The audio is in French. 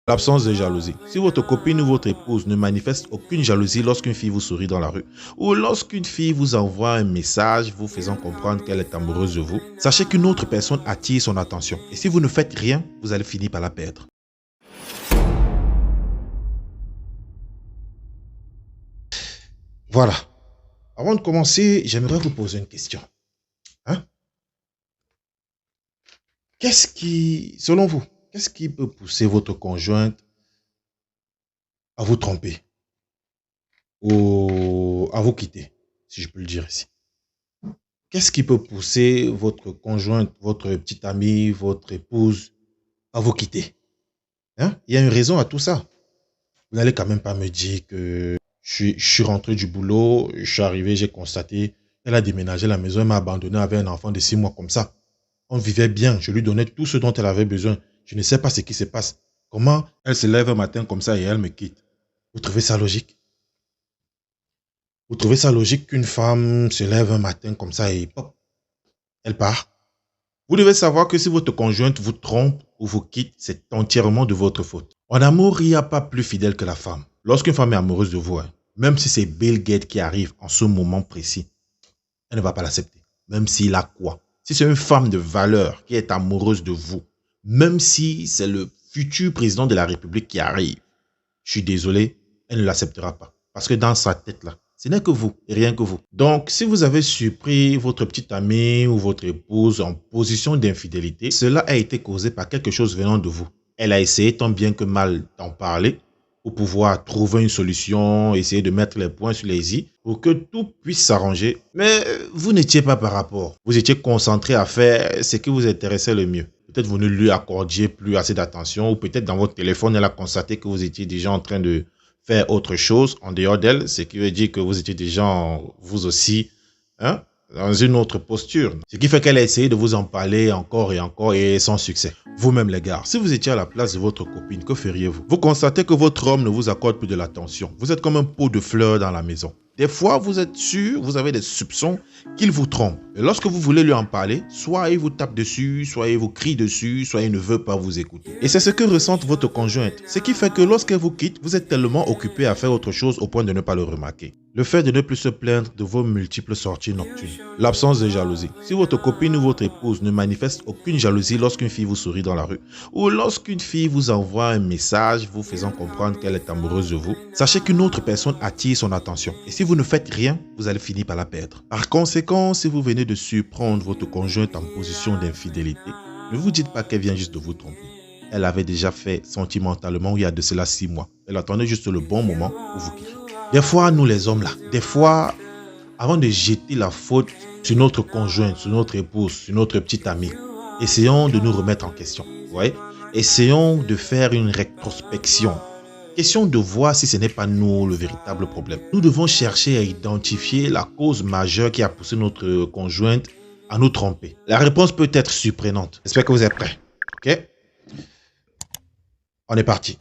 L'absence de jalousie. Si votre copine ou votre épouse ne manifeste aucune jalousie lorsqu'une fille vous sourit dans la rue, ou lorsqu'une fille vous envoie un message vous faisant comprendre qu'elle est amoureuse de vous, sachez qu'une autre personne attire son attention. Et si vous ne faites rien, vous allez finir par la perdre. Voilà. Avant de commencer, j'aimerais vous poser une question. Selon vous, qu'est-ce qui peut pousser votre conjointe à vous tromper ou à vous quitter, si je peux le dire ici? Qu'est-ce qui peut pousser votre conjointe, votre petite amie, votre épouse à vous quitter? Il y a une raison à tout ça. Vous n'allez quand même pas me dire que je suis rentré du boulot, je suis arrivé, j'ai constaté, elle a déménagé la maison, elle m'a abandonné avec un enfant de 6 mois comme ça. On vivait bien, je lui donnais tout ce dont elle avait besoin. Je ne sais pas ce qui se passe. Comment elle se lève un matin comme ça et elle me quitte? Vous trouvez ça logique? Vous trouvez ça logique qu'une femme se lève un matin comme ça et pop, elle part? Vous devez savoir que si votre conjointe vous trompe ou vous quitte, c'est entièrement de votre faute. En amour, il n'y a pas plus fidèle que la femme. Lorsqu'une femme est amoureuse de vous, même si c'est Bill Gates qui arrive en ce moment précis, elle ne va pas l'accepter. Même s'il a quoi? Si c'est une femme de valeur qui est amoureuse de vous, même si c'est le futur président de la République qui arrive, je suis désolé, elle ne l'acceptera pas. Parce que dans sa tête là, ce n'est que vous et rien que vous. Donc, si vous avez surpris votre petite amie ou votre épouse en position d'infidélité, cela a été causé par quelque chose venant de vous. Elle a essayé tant bien que mal d'en parler pour pouvoir trouver une solution, essayer de mettre les points sur les i pour que tout puisse s'arranger. Mais vous n'étiez pas par rapport. Vous étiez concentré à faire ce qui vous intéressait le mieux. Peut-être vous ne lui accordiez plus assez d'attention ou peut-être dans votre téléphone, elle a constaté que vous étiez déjà en train de faire autre chose en dehors d'elle, ce qui veut dire que vous étiez déjà, vous aussi, dans une autre posture. Ce qui fait qu'elle a essayé de vous en parler encore et sans succès. Vous-même les gars, si vous étiez à la place de votre copine, que feriez-vous? Vous constatez que votre homme ne vous accorde plus de l'attention. Vous êtes comme un pot de fleurs dans la maison. Des fois, vous êtes sûr, vous avez des soupçons qu'il vous trompe. Et lorsque vous voulez lui en parler, soit il vous tape dessus, soit il vous crie dessus, soit il ne veut pas vous écouter. Et c'est ce que ressent votre conjointe. Ce qui fait que lorsqu'elle vous quitte, vous êtes tellement occupé à faire autre chose au point de ne pas le remarquer. Le fait de ne plus se plaindre de vos multiples sorties nocturnes. L'absence de jalousie. Si votre copine ou votre épouse ne manifeste aucune jalousie lorsqu'une fille vous sourit dans la rue, ou lorsqu'une fille vous envoie un message vous faisant comprendre qu'elle est amoureuse de vous, sachez qu'une autre personne attire son attention. Et si vous ne faites rien, vous allez finir par la perdre. Par conséquent, si vous venez de surprendre votre conjointe en position d'infidélité, ne vous dites pas qu'elle vient juste de vous tromper. Elle avait déjà fait sentimentalement il y a de cela 6 mois. Elle attendait juste le bon moment pour vous quitter. Des fois, nous les hommes là, avant de jeter la faute sur notre conjointe, sur notre épouse, sur notre petite amie, essayons de nous remettre en question. Vous voyez? Essayons de faire une rétrospection. Question de voir si ce n'est pas nous le véritable problème. Nous devons chercher à identifier la cause majeure qui a poussé notre conjointe à nous tromper. La réponse peut être surprenante. J'espère que vous êtes prêts. Ok? On est parti.